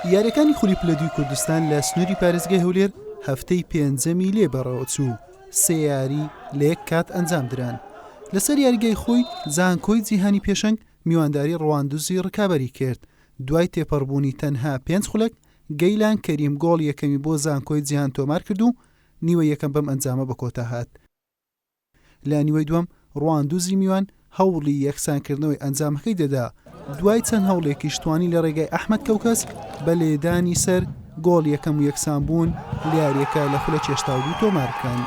یاریەکانی خولی پلە دوی کوردستان لە سنووری پارێزگای هەولێر هەفتەی پێنجەمی لێ بەڕەوە چوو، سێ یاری لە یەک کات ئەنجام دران. لەسەر یاریگای خۆی زانکۆی جیهانی پێشەنگ میوانداری ڕەواندوزی ڕکابەری کرد. دوای تێپەڕبوونی تەنها 5 خولەک گەیلان کەریم گۆڵ یەکەمی بۆ زانکۆی جیهان تۆمار کرد و نیوە یەکەم بەم ئەنجامە بە کۆتا هات. لە نیوەی دووەم ڕەواندوزی میوان هەوڵی یەکسانکردنەوەی ئەنجامەکەی دەدا. دوای چەند هەوڵێکیش توانی لە ڕێگای ئەحمەد کەوکەس بە لێدانی سەر گۆڵ یەکەم و یەکسان بوون لە یاریەکە لە خولە چێشتاودوو تۆمار بکەن.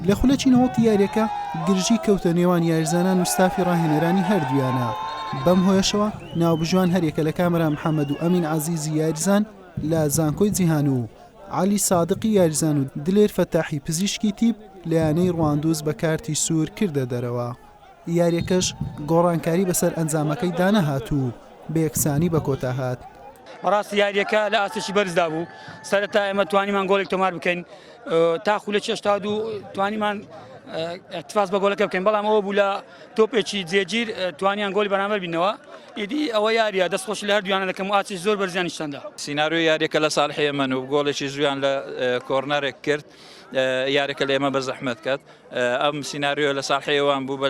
لە خولە چینەوەڵتی یاریەکە گرژی کەوتە نێوان یاریزانان و ستافی ڕاهێنەرانی هەردوویانە. بەم هۆیشەوە ناوبژوان هەرێکە لە کامەرا محەممەد و ئەمین عەزیزی یاریزان لە زانکۆی جیهان و عەلی سادقی یاریزان و دلێر فەتاحی پزیشکی تیب لە یانەی ڕواندوز بە کارتی سوور کردە دەرەوە. یاریەکەش گۆڕانکاری بەسەر ئەنجامەکەی دانەهات و بە یەکسانی بە کۆتا هات. ڕاستی یاریەکە لە ئاسێکی بەرزدا بوو. سەرەتا ئێمە توانیمان گۆڵێک تۆمار بکەین تا خولە چێشتاودوو توانیمان احتفاظ بە گۆڵەکە بکەین، بەڵام ئەوە بوو لە تۆپێکی جێگیر توانیان گۆڵی بەرامبەر بینەوە. ئیدی ئەوە یاریە دەستخۆشی لە هەردوویانە دەکەم و ئاچی زۆر بەرزیانی شتەندا. سیناریۆ یاریەکە لە ساڵحی ئێمە و گۆڵێکی زویان لە کۆرنەرێک کرد، یاریەکە لە ئێمە بە زەحمەت کات. ئەم سیناریۆ لە ساڵحی ئێوان بوو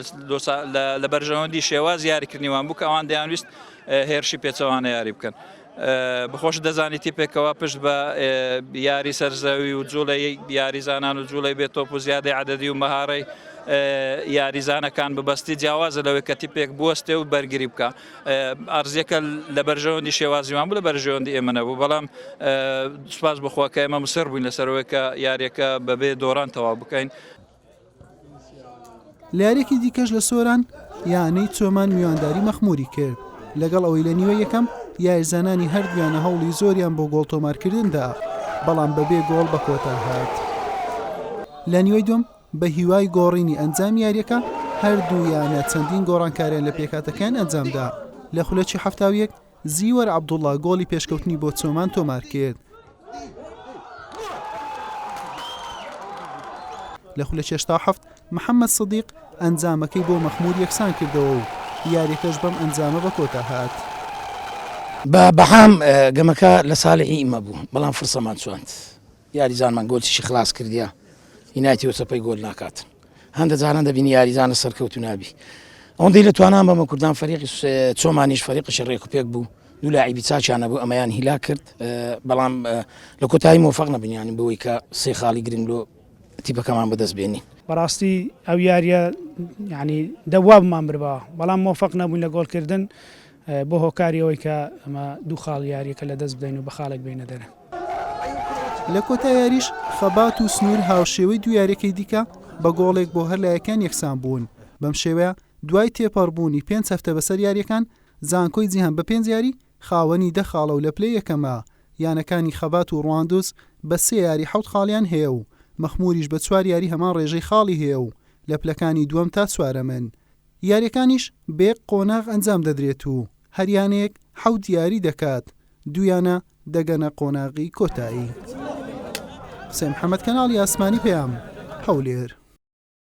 لە بەرژەوەندی شێواز یاریکردنیوان بوو کە ئەوان دەیانویست هێرشی پێچەوانە یاری بکەن. بخۆش دەزانیتی پێکەوە پشت بە یاری سەرزەوی و جوڵی یاریزانان و جوڵی بێتۆپ و زیادەی عەدەدی و مەهارەی یاریزانەکان ببەستی جیاوازە لەوەی کە تیپێک بوەستێ و بەرگری بکە. ئەرزیەکە لە بەرژەوەندی شێوازیوان بوو لە بەرژەوەندی ئێمە نەبوو، بەڵام سوپاس بخوا کە ئێمە مسر بووین لەسەرەوەی کە یاریەکە بەبێ دۆڕان تەواو بکەین. لە یاریەکی دیکەش لە سۆران یانەی چۆمان میوانداری مەخموری کرد. لەگەڵ ئەوەی لە نیوە یەکەم یاریزانانی هەردوویانە هەوڵی زۆریان بۆ گۆڵ تۆمارکردندا، بەڵام بەبێ گۆڵ بە کۆتا هات. لە نیوەی دوم بە هیوای گۆڕینی ئەنجام یاریەکە هەردوویانە چەندین گۆڕانکاریان لە پێکاتەکان ئەنجامدا. لە خولەکی هەفتاویەک زیوەر عەبدوڵڵا گۆڵی پێشکەوتنی بۆ چۆمان تۆمار کرد. لە خولەکی 87 محەممەد سدیق ئەنجامەکەی بۆ مەخمور یەکسان کردەوە و یاریەکەش بەم ئەنجامە بە کۆتا هات. بە بەهام گەمەکە لە ساڵی ئیمە بوو، بەڵام فرسەمان چۆند یاریزانمان گۆڵیشی خلاص کردیا هینایەتیوە چەپەی گۆل ناکاتن. هەندە جاران دەبینی یاریزانە سەرکەوتو نابی. ئەوەندەی لە توانان بەمە کوردان فەریقی چۆمانیش فەریقی ڕێک و پێک بوو، دوو لاعیبی چاچیانە بوو ئەمەیان هیلا کرد، بەڵام لە کۆتایی مۆفەق نەبوونیانی بەوەی کە سێ خاڵی گرنگ لۆ تیپەکەمان بەدەست بێنین. بەڕاستی ئەو یاریە یعنی دەوابمان بربەوە، بەڵام مۆفەق نەبووین لە گۆڵکردن بۆ هۆکاریەوەی کە ئەمە دوو خاڵ یاریەکە لە دەست بدەین و بە خاڵێک بینە دەرە. لە کۆتا یاریش خەبات و سنوور هاوشێوەی دوو یاریەکەی دیکە بە گۆڵێک بۆ هەر لایەکان یەکسان بوون. بەم شێوەیە دوای تێپەڕبوونی 5 هەفتە بەسەر یاریەکان زانکۆی جیهان بە 5 یاری خاوەنی 10 خاڵە و لە پلەی یەکەمە. یانەکانی خەبات و ڕواندوز بە 3 یاری 7 خاڵیان هەیە و مەخموریش بە 4 یاری هەمان ڕێژەی خاڵی هەیە و لە پلەکانی دووەم تا 4ەمن. یاریەکانیش بێک قۆناغ ئەنجام دەدرێت و هەریانەیەک 7 یاری دەکات، دوویانە دەگەنە قۆناغی کۆتایی. حوسێن محەممەد کەناڵی ئاسمانی پێیام هەولێر.